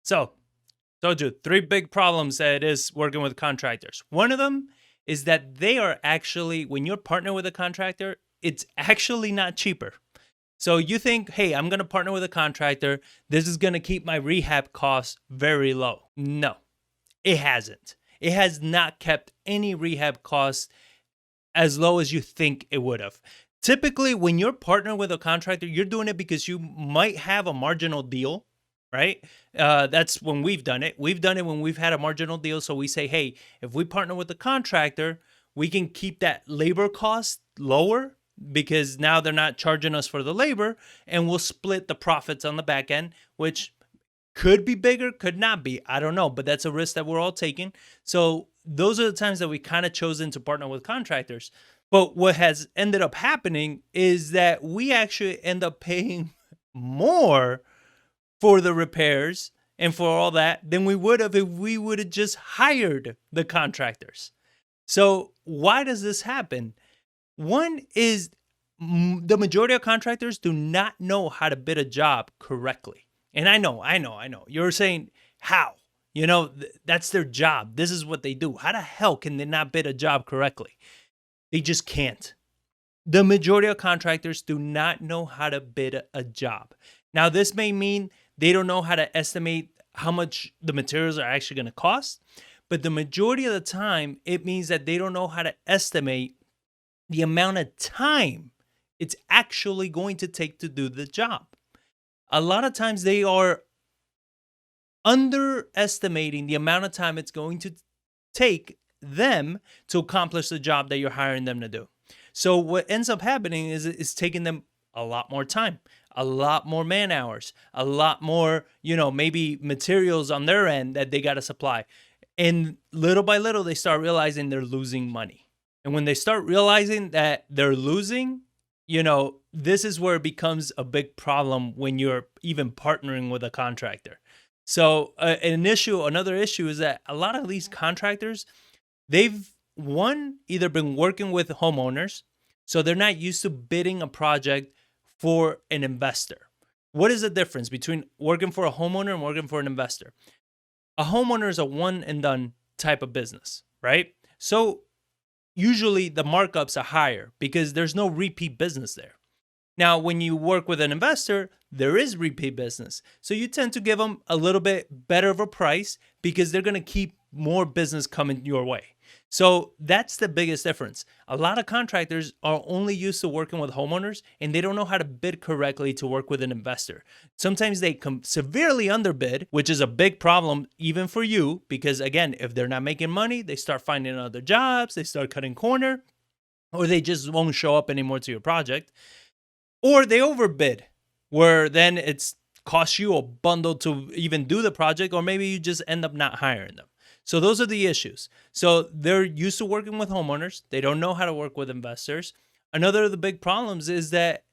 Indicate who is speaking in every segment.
Speaker 1: So, told you 3 big problems that it is working with contractors. One of them is that they are actually, when you're partnering with a contractor, it's actually not cheaper. So you think, hey, I'm going to partner with a contractor. This is going to keep my rehab costs very low. No, it hasn't. It has not kept any rehab costs as low as you think it would have. Typically, when you're partnering with a contractor, you're doing it because you might have a marginal deal, right? That's when we've done it. We've done it when we've had a marginal deal. So we say, hey, if we partner with the contractor, we can keep that labor cost lower because now they're not charging us for the labor, and we'll split the profits on the back end, which could be bigger, could not be. I don't know, but that's a risk that we're all taking. So those are the times that we kind of chosen to partner with contractors. But what has ended up happening is that we actually end up paying more for the repairs and for all that than we would have if we would have just hired the contractors. So why does this happen? One is the majority of contractors do not know how to bid a job correctly. And I know. You're saying, how? That's their job. This is what they do. How the hell can they not bid a job correctly? They just can't. The majority of contractors do not know how to bid a job. Now, this may mean they don't know how to estimate how much the materials are actually going to cost, but the majority of the time, it means that they don't know how to estimate the amount of time it's actually going to take to do the job. A lot of times they are underestimating the amount of time it's going to take them to accomplish the job that you're hiring them to do. So what ends up happening is it's taking them a lot more time, a lot more man hours, a lot more, maybe materials on their end that they got to supply. And little by little, they start realizing they're losing money. And when they start realizing that they're losing, this is where it becomes a big problem when you're even partnering with a contractor. So another issue is that a lot of these contractors, they've either been working with homeowners, so they're not used to bidding a project for an investor. What is the difference between working for a homeowner and working for an investor? A homeowner is a one and done type of business, right? So usually the markups are higher because there's no repeat business there. Now, when you work with an investor, there is repeat business. So you tend to give them a little bit better of a price because they're going to keep more business coming your way. So that's the biggest difference. A lot of contractors are only used to working with homeowners, and they don't know how to bid correctly to work with an investor. Sometimes they severely underbid, which is a big problem even for you, because again, if they're not making money, they start finding other jobs, they start cutting corner, or they just won't show up anymore to your project. Or they overbid, where then it's costs you a bundle to even do the project, or maybe you just end up not hiring them. So those are the issues. So they're used to working with homeowners. They don't know how to work with investors. Another of the big problems is that,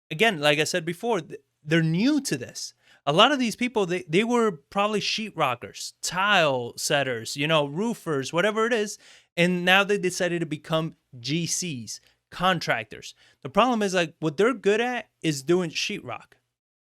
Speaker 1: again, like I said before, they're new to this. A lot of these people, they were probably sheetrockers, tile setters, roofers, whatever it is. And now they decided to become GCs, contractors. The problem is, like, what they're good at is doing sheetrock,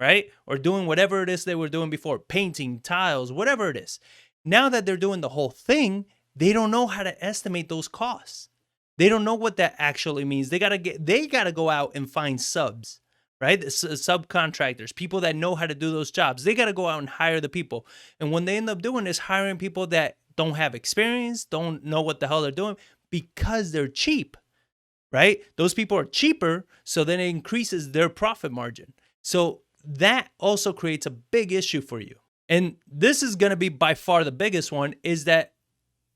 Speaker 1: right? Or doing whatever it is they were doing before, painting, tiles, whatever it is. Now that they're doing the whole thing, they don't know how to estimate those costs. They don't know what that actually means. They gotta go out and find subs, right? Subcontractors, people that know how to do those jobs. They gotta go out and hire the people. And what they end up doing is hiring people that don't have experience, don't know what the hell they're doing, because they're cheap, right? Those people are cheaper, so then it increases their profit margin. So that also creates a big issue for you. And this is going to be by far the biggest one, is that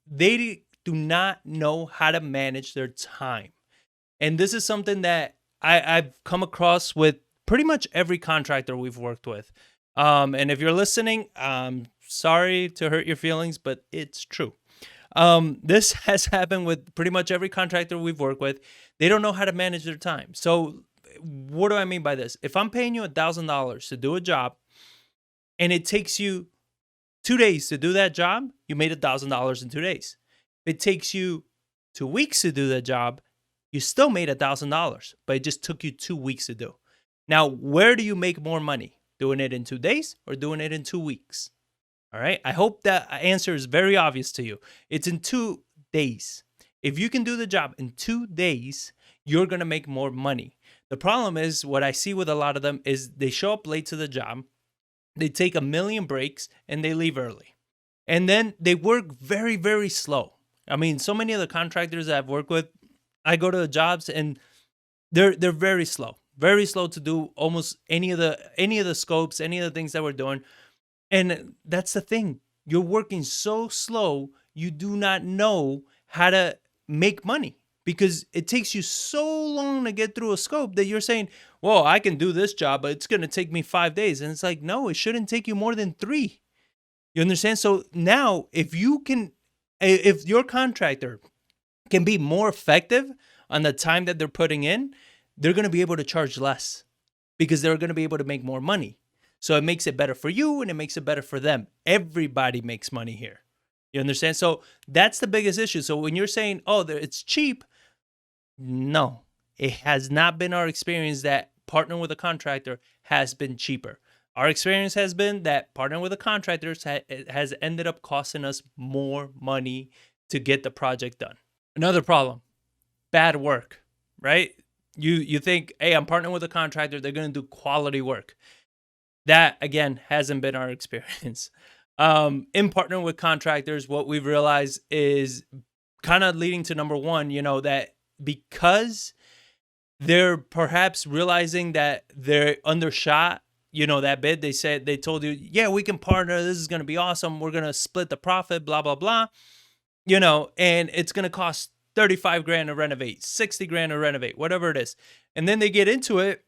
Speaker 1: they do not know how to manage their time. And this is something that I've come across with pretty much every contractor we've worked with. And if you're listening, I'm sorry to hurt your feelings, but it's true. This has happened with pretty much every contractor we've worked with. They don't know how to manage their time. So what do I mean by this? If I'm paying you $1,000 to do a job, and it takes you 2 days to do that job, you made $1,000 in 2 days. If it takes you 2 weeks to do that job, you still made $1,000, but it just took you 2 weeks to do. Now, where do you make more money? Doing it in 2 days or doing it in 2 weeks? All right. I hope that answer is very obvious to you. It's in 2 days. If you can do the job in 2 days, you're going to make more money. The problem is what I see with a lot of them is they show up late to the job, they take a million breaks, and they leave early. And then they work very, very slow. I mean, so many of the contractors that I've worked with, I go to the jobs and they're very slow to do almost any of the scopes, any of the things that we're doing. And that's the thing. You're working so slow, you do not know how to make money because it takes you so long to get through a scope that you're saying, well, I can do this job, but it's going to take me 5 days. And it's like, no, it shouldn't take you more than 3. You understand? So now if your contractor can be more effective on the time that they're putting in, they're going to be able to charge less because they're going to be able to make more money. So it makes it better for you and it makes it better for them. Everybody makes money here. You understand? So that's the biggest issue. So when you're saying, oh, it's cheap, no, it has not been our experience that partnering with a contractor has been cheaper. Our experience has been that partnering with a contractor has ended up costing us more money to get the project done. Another problem, bad work, right? You think, hey, I'm partnering with a contractor, they're going to do quality work. That, again, hasn't been our experience. In partnering with contractors, what we've realized is kind of leading to number one, that because they're perhaps realizing that they're undershot, that bid, they told you, yeah, we can partner. This is going to be awesome. We're going to split the profit, blah, blah, blah, and it's going to cost 35 grand to renovate, 60 grand to renovate, whatever it is. And then they get into it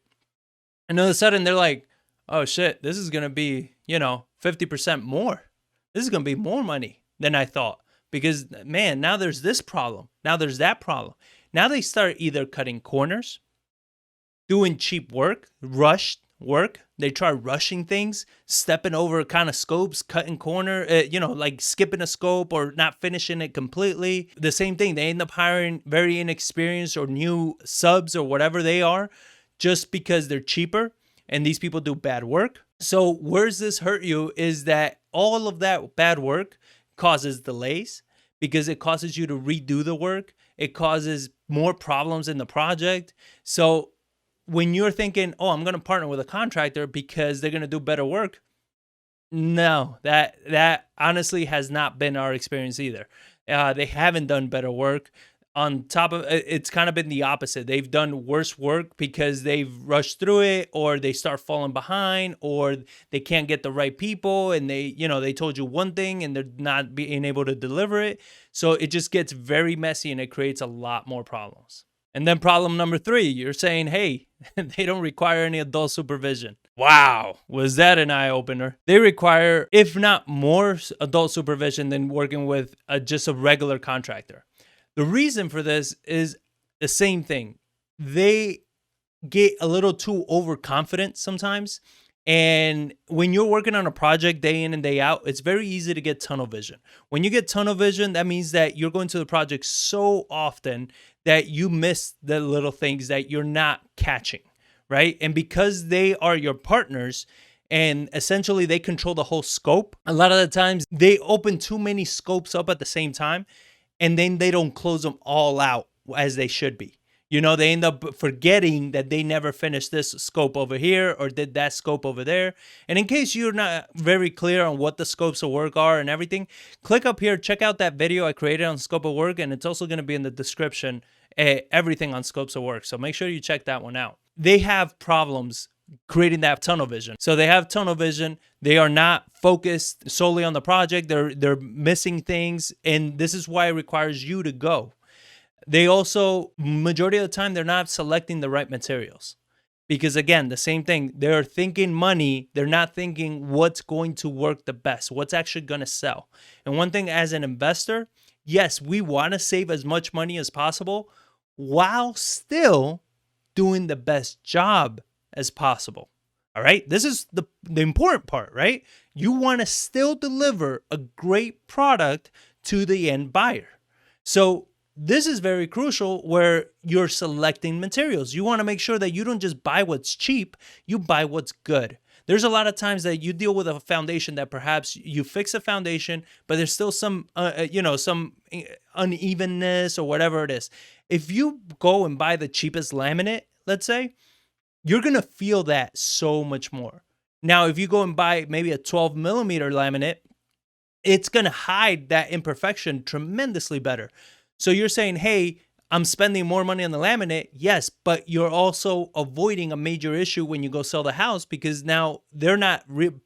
Speaker 1: and all of a sudden they're like, oh shit, this is going to be, 50% more. This is going to be more money than I thought because, man, now there's this problem. Now there's that problem. Now they start either cutting corners, doing cheap work, rushed work. They try rushing things, stepping over kind of scopes, cutting corner, like skipping a scope or not finishing it completely. The same thing. They end up hiring very inexperienced or new subs or whatever they are just because they're cheaper. And these people do bad work. So where's this hurt you is that all of that bad work causes delays because it causes you to redo the work. It causes more problems in the project. So when you're thinking, oh, I'm going to partner with a contractor because they're going to do better work. No, that honestly has not been our experience either. They haven't done better work. On top of it's kind of been the opposite. They've done worse work because they've rushed through it or they start falling behind or they can't get the right people and they told you one thing and they're not being able to deliver it. So it just gets very messy and it creates a lot more problems. And then problem number 3, you're saying, hey, they don't require any adult supervision. Wow, was that an eye-opener? They require, if not more adult supervision than working with just a regular contractor. The reason for this is the same thing. They get a little too overconfident sometimes. And when you're working on a project day in and day out, it's very easy to get tunnel vision. When you get tunnel vision, that means that you're going to the project so often that you miss the little things that you're not catching, right? And because they are your partners and essentially they control the whole scope, a lot of the times they open too many scopes up at the same time. And then they don't close them all out as they should be. They end up forgetting that they never finished this scope over here or did that scope over there. And in case you're not very clear on what the scopes of work are and everything, click up here, check out that video I created on scope of work. And it's also going to be in the description, everything on scopes of work. So make sure you check that one out. They have problems creating that tunnel vision. So they have tunnel vision. They are not focused solely on the project. They're missing things. And this is why it requires you to go. They also, majority of the time, they're not selecting the right materials. Because again, the same thing, they're thinking money. They're not thinking what's going to work the best, what's actually going to sell. And one thing as an investor, yes, we want to save as much money as possible while still doing the best job as possible. All right. This is the important part, right? You want to still deliver a great product to the end buyer. So this is very crucial where you're selecting materials. You want to make sure that you don't just buy what's cheap, you buy what's good. There's a lot of times that you deal with a foundation that perhaps you fix a foundation, but there's still some, some unevenness or whatever it is. If you go and buy the cheapest laminate, let's say, you're going to feel that so much more. Now, if you go and buy maybe a 12 millimeter laminate, it's going to hide that imperfection tremendously better. So you're saying, hey, I'm spending more money on the laminate. Yes, but you're also avoiding a major issue when you go sell the house, because now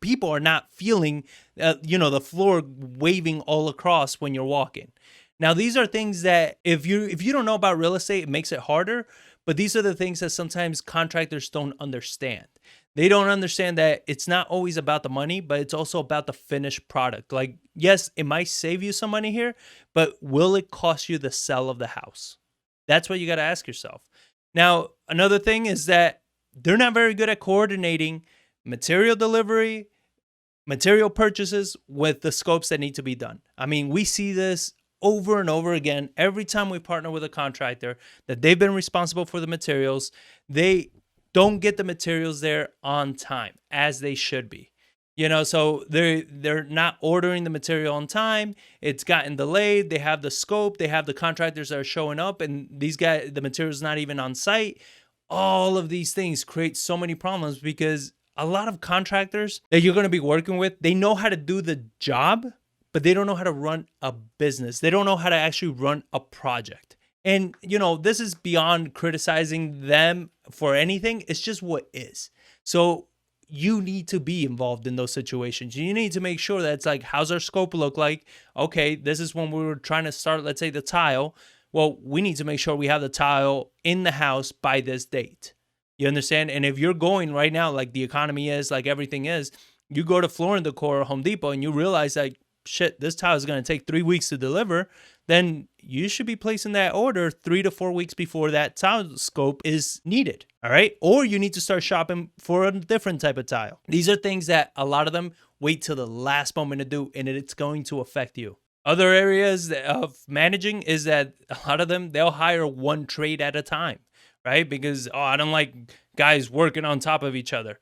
Speaker 1: people are not feeling, the floor waving all across when you're walking. Now, these are things that if you don't know about real estate, it makes it harder. But these are the things that sometimes contractors don't understand. They don't understand that it's not always about the money, but it's also about the finished product. Like, yes, it might save you some money here, but will it cost you the sell of the house? That's what you got to ask yourself. Now, another thing is that they're not very good at coordinating material delivery, material purchases with the scopes that need to be done. I mean, we see this over and over again. Every time we partner with a contractor that they've been responsible for the materials, they don't get the materials there on time as they should be. So they're not ordering the material on time. It's gotten delayed. They have the scope. They have the contractors that are showing up, and the material's not even on site. All of these things create so many problems because a lot of contractors that you're going to be working with, they know how to do the job, but they don't know how to run a business. They don't know how to actually run a project. And, this is beyond criticizing them for anything. It's just what is. So you need to be involved in those situations. You need to make sure that it's like, how's our scope look like? Okay, this is when we were trying to start, let's say, the tile. Well, we need to make sure we have the tile in the house by this date. You understand? And if you're going right now, like the economy is, like everything is, you go to Floor & Decor or Home Depot and you realize, like, shit, this tile is going to take 3 weeks to deliver, then you should be placing that order 3 to 4 weeks before that tile scope is needed. All right. Or you need to start shopping for a different type of tile. These are things that a lot of them wait till the last moment to do, and it's going to affect you. Other areas of managing is that a lot of them, they'll hire one trade at a time, right? Because, I don't like guys working on top of each other.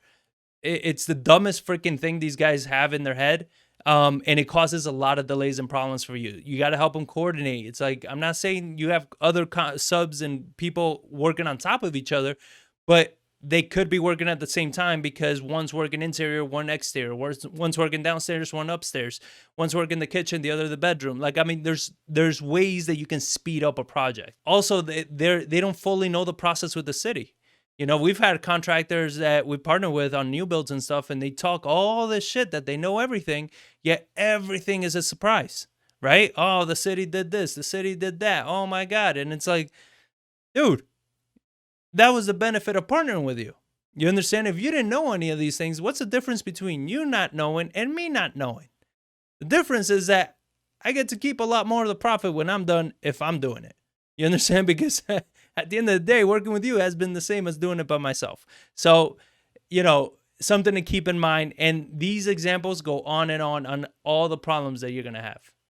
Speaker 1: It's the dumbest freaking thing these guys have in their head. And it causes a lot of delays and problems for you. You got to help them coordinate. It's like, I'm not saying you have other subs and people working on top of each other, but they could be working at the same time because one's working interior, one exterior, one's working downstairs, one upstairs, one's working the kitchen, the other the bedroom. Like, I mean, there's ways that you can speed up a project. Also, they don't fully know the process with the city. We've had contractors that we partner with on new builds and stuff, and they talk all this shit that they know everything, yet everything is a surprise, right? Oh, the city did this, the city did that. Oh my God. And it's like, dude, that was the benefit of partnering with you. You understand? If you didn't know any of these things, what's the difference between you not knowing and me not knowing? The difference is that I get to keep a lot more of the profit when I'm done if I'm doing it. You understand? Because at the end of the day, working with you has been the same as doing it by myself. So, something to keep in mind. And these examples go on and on all the problems that you're going to have.